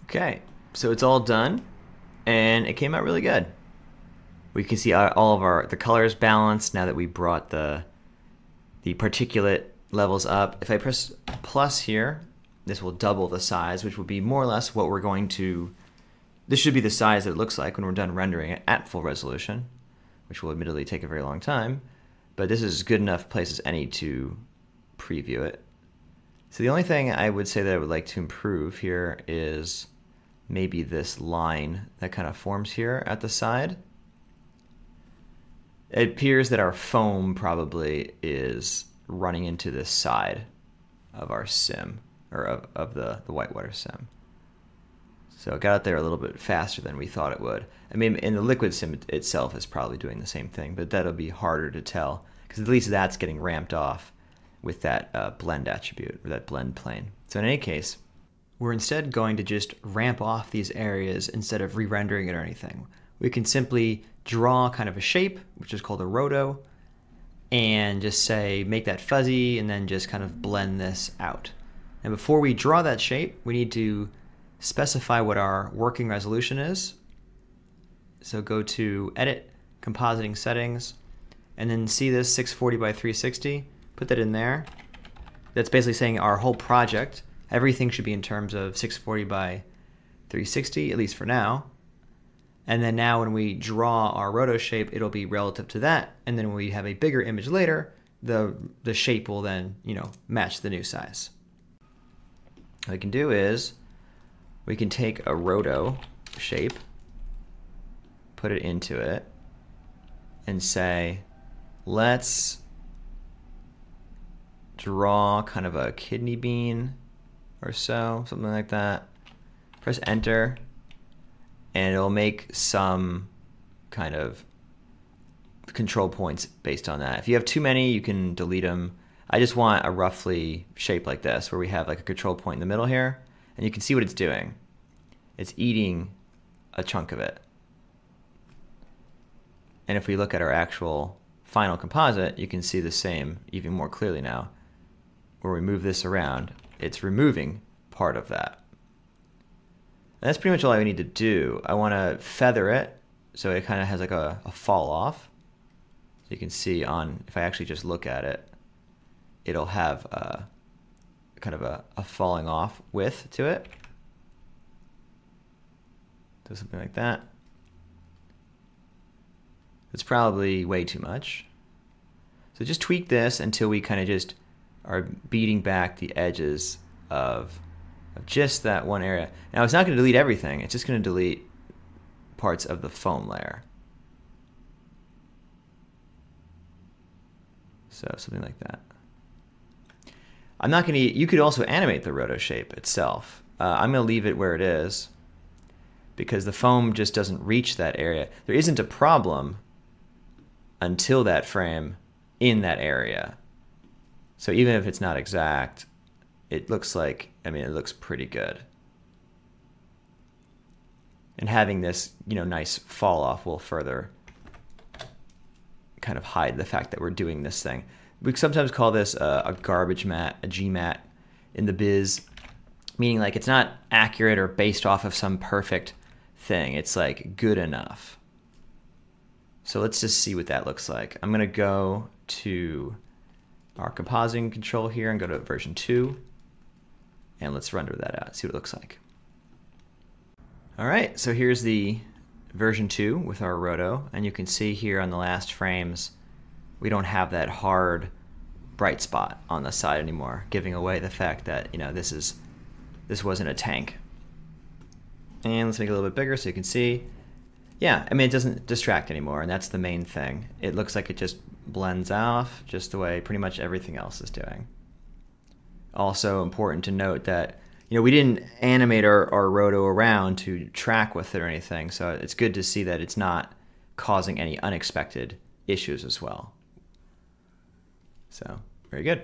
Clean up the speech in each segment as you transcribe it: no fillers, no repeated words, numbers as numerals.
Okay, so it's all done, and it came out really good. We can see all of the colors balanced now that we brought the particulate levels up. If I press plus here, this will double the size, which will be more or less what we're going to. This should be the size that it looks like when we're done rendering it at full resolution, which will admittedly take a very long time, but this is good enough place as any to preview it. So the only thing I would say that I would like to improve here is maybe this line that kind of forms here at the side. It appears that our foam probably is running into this side of our sim, or of the whitewater sim. So it got out there a little bit faster than we thought it would. I mean, in the liquid sim itself is probably doing the same thing, but that'll be harder to tell because at least that's getting ramped off with that blend attribute, or that blend plane. So in any case, we're instead going to just ramp off these areas instead of re-rendering it or anything. We can simply draw kind of a shape, which is called a roto, and just say make that fuzzy and then just kind of blend this out. And before we draw that shape, we need to specify what our working resolution is. So go to Edit, Compositing Settings, and then see this 640 by 360. Put that in there. That's basically saying our whole project, everything should be in terms of 640 by 360, at least for now. And then now when we draw our roto shape, it'll be relative to that. And then when we have a bigger image later, the shape will then, match the new size. What we can do is we can take a roto shape, put it into it, and say, let's draw kind of a kidney bean or so, something like that. Press enter, and it'll make some kind of control points based on that. If you have too many, you can delete them. I just want a roughly shape like this, where we have like a control point in the middle here, and you can see what it's doing. It's eating a chunk of it. And if we look at our actual final composite, you can see the same even more clearly now. Where we move this around, it's removing part of that. And that's pretty much all I need to do. I want to feather it so it kind of has like a fall off. So you can see if I actually just look at it, it'll have kind of a falling off width to it. So something like that. It's probably way too much. So just tweak this until we kind of just are beating back the edges of just that one area. Now it's not going to delete everything, it's just going to delete parts of the foam layer. So something like that. I'm not going to, you could also animate the roto shape itself. I'm going to leave it where it is because the foam just doesn't reach that area. There isn't a problem until that frame in that area. So even if it's not exact, it looks like, it looks pretty good. And having this, nice fall off will further kind of hide the fact that we're doing this thing. We sometimes call this a garbage mat, a GMAT in the biz, meaning like it's not accurate or based off of some perfect thing. It's like good enough. So let's just see what that looks like. I'm gonna go to our compositing control here and go to version 2. And let's render that out, see what it looks like. All right, so here's the version 2 with our roto. And you can see here on the last frames, we don't have that hard bright spot on the side anymore, giving away the fact that, this wasn't a tank. And let's make it a little bit bigger so you can see. Yeah, it doesn't distract anymore, and that's the main thing. It looks like it just blends off just the way pretty much everything else is doing. Also important to note that we didn't animate our roto around to track with it or anything, so it's good to see that it's not causing any unexpected issues as well. So, very good.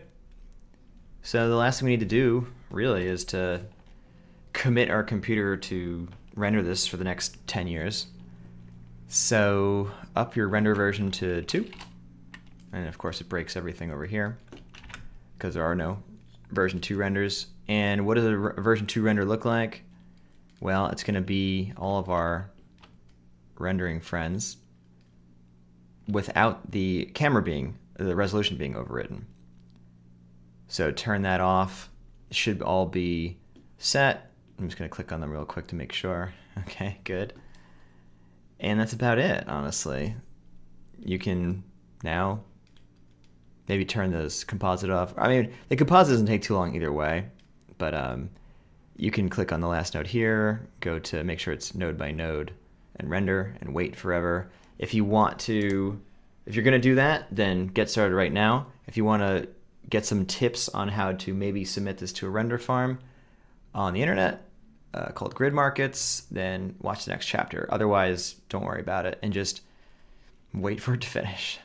So the last thing we need to do, really, is to commit our computer to render this for the next 10 years. So up your render version to 2. And of course it breaks everything over here because there are no version 2 renders. And what does a version 2 render look like? Well, it's going to be all of our rendering friends without the resolution being overwritten. So turn that off. It should all be set. I'm just going to click on them real quick to make sure. Okay, good. And that's about it, honestly. You can now maybe turn those composite off. I mean, the composite doesn't take too long either way, but you can click on the last node here, go to make sure it's node by node, and render, and wait forever. If you want to, if you're going to do that, then get started right now. If you want to get some tips on how to maybe submit this to a render farm on the internet called Grid Markets, then watch the next chapter. Otherwise, don't worry about it and just wait for it to finish.